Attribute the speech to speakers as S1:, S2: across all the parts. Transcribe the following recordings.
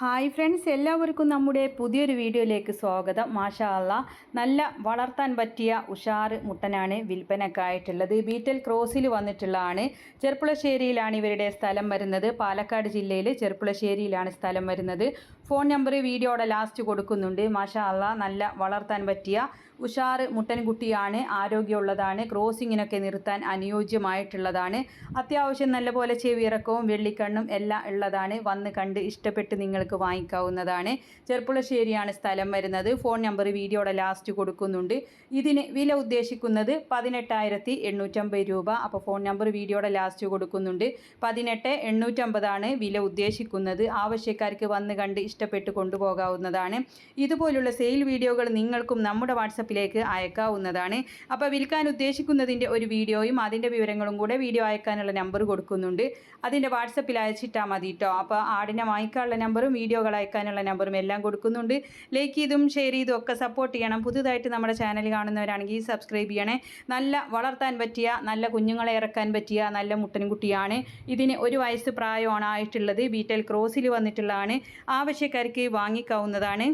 S1: Hi friends, എല്ലാവർക്കും നമ്മുടെ പുതിയൊരു വീഡിയോയിലേക്ക് സ്വാഗതം. മാഷാ അല്ലാ, നല്ല വളർത്താൻ പറ്റിയ ഉഷാറ് മുട്ടനാണ് വിൽപ്പനക്കായിട്ടുള്ളത്. ബീറ്റൽ ക്രോസിൽ വന്നിട്ടുള്ളതാണ്. ചെർപ്പുളശ്ശേരിയിലാണ് ഇവരുടെ സ്ഥലം വരുന്നത്. പാലക്കാട് ജില്ലയിൽ ചെർപ്പുളശ്ശേരിയിലാണ് സ്ഥലം വരുന്നത്. ഫോൺ നമ്പർ വീഡിയോയുടെ ലാസ്റ്റ് കൊടുക്കുന്നുണ്ട്. മാഷാ അല്ലാ, നല്ല വളർത്താൻ പറ്റിയ ഉഷാറ് മുട്ടൻകുട്ടിയാണ്. ആരോഗ്യമുള്ളതാണ്. ക്രോസിങ്ങിനൊക്കെ നിർത്താൻ അനുയോജ്യമായിട്ടുള്ളതാണ്. അത്യാവശ്യം നല്ലപോലെ ചെവിയിറക്കവും വെള്ളിക്കണ്ണും എല്ലാം ഉള്ളതാണ്. വന്ന് കണ്ട് ഇഷ്ടപ്പെട്ട് നിങ്ങൾക്ക് വാങ്ങിക്കാവുന്നതാണ്. ചെർപ്പുളശ്ശേരിയാണ് സ്ഥലം വരുന്നത്. ഫോൺ നമ്പർ വീഡിയോയുടെ ലാസ്റ്റ് കൊടുക്കുന്നുണ്ട്. ഇതിന് വില ഉദ്ദേശിക്കുന്നത് 18,850 രൂപ. അപ്പോൾ ഫോൺ നമ്പർ വീഡിയോയുടെ ലാസ്റ്റ് കൊടുക്കുന്നുണ്ട്. 18,850 വില ഉദ്ദേശിക്കുന്നത്. ആവശ്യക്കാർക്ക് വന്ന് കണ്ട് ഇഷ്ടപ്പെട്ട് കൊണ്ടുപോകാവുന്നതാണ്. ഇതുപോലുള്ള സെയിൽ വീഡിയോകൾ നിങ്ങൾക്കും നമ്മുടെ വാട്സപ്പിലേക്ക് അയക്കാവുന്നതാണ്. അപ്പോൾ വിൽക്കാൻ ഉദ്ദേശിക്കുന്നതിൻ്റെ ഒരു വീഡിയോയും അതിൻ്റെ വിവരങ്ങളും കൂടെ വീഡിയോ അയക്കാനുള്ള നമ്പർ കൊടുക്കുന്നുണ്ട്. അതിൻ്റെ വാട്സപ്പിൽ അയച്ചിട്ടാൽ മതി കേട്ടോ. അപ്പോൾ ആടിനെ വാങ്ങിക്കാനുള്ള നമ്പറും വീഡിയോകൾ അയക്കാനുള്ള നമ്പറും എല്ലാം കൊടുക്കുന്നുണ്ട്. ലൈക്ക് ചെയ്തും ഷെയർ ചെയ്തും ഒക്കെ സപ്പോർട്ട് ചെയ്യണം. പുതുതായിട്ട് നമ്മുടെ ചാനൽ കാണുന്നവരാണെങ്കിൽ സബ്സ്ക്രൈബ് ചെയ്യണേ. നല്ല വളർത്താൻ പറ്റിയ, നല്ല കുഞ്ഞുങ്ങളെ ഇറക്കാൻ പറ്റിയ നല്ല മുട്ടൻകുട്ടിയാണ്. ഇതിന് 1 വയസ്സ് പ്രായമാണ് ആയിട്ടുള്ളത്. ബീറ്റൽ ക്രോസിൽ വന്നിട്ടുള്ളതാണ്. ആവശ്യക്കാർക്ക് വാങ്ങിക്കാവുന്നതാണ്.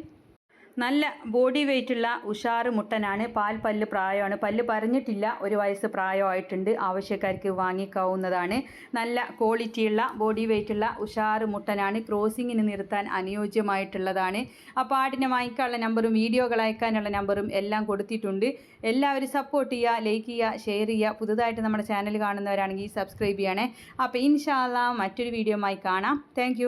S1: നല്ല ബോഡി വെയ്റ്റുള്ള ഉഷാറ് മുട്ടനാണ്. പല്ല് പ്രായമാണ്. പല്ല് പരഞ്ഞിട്ടില്ല. 1 വയസ്സ് പ്രായമായിട്ടുണ്ട്. ആവശ്യക്കാർക്ക് വാങ്ങിക്കാവുന്നതാണ്. നല്ല ക്വാളിറ്റിയുള്ള ബോഡി വെയ്റ്റുള്ള ഉഷാറ് മുട്ടനാണ്. ക്രോസിങ്ങിന് നിർത്താൻ അനുയോജ്യമായിട്ടുള്ളതാണ്. അപ്പോൾ ആടിനെ വാങ്ങിക്കാനുള്ള നമ്പറും വീഡിയോകൾ അയക്കാനുള്ള നമ്പറും എല്ലാം കൊടുത്തിട്ടുണ്ട്. എല്ലാവരും സപ്പോർട്ട് ചെയ്യുക, ലൈക്ക് ചെയ്യുക, ഷെയർ ചെയ്യുക. പുതുതായിട്ട് നമ്മുടെ ചാനൽ കാണുന്നവരാണെങ്കിൽ സബ്സ്ക്രൈബ് ചെയ്യണേ. അപ്പോൾ ഇൻഷാ അല്ലാ മറ്റൊരു വീഡിയോയുമായി കാണാം. താങ്ക്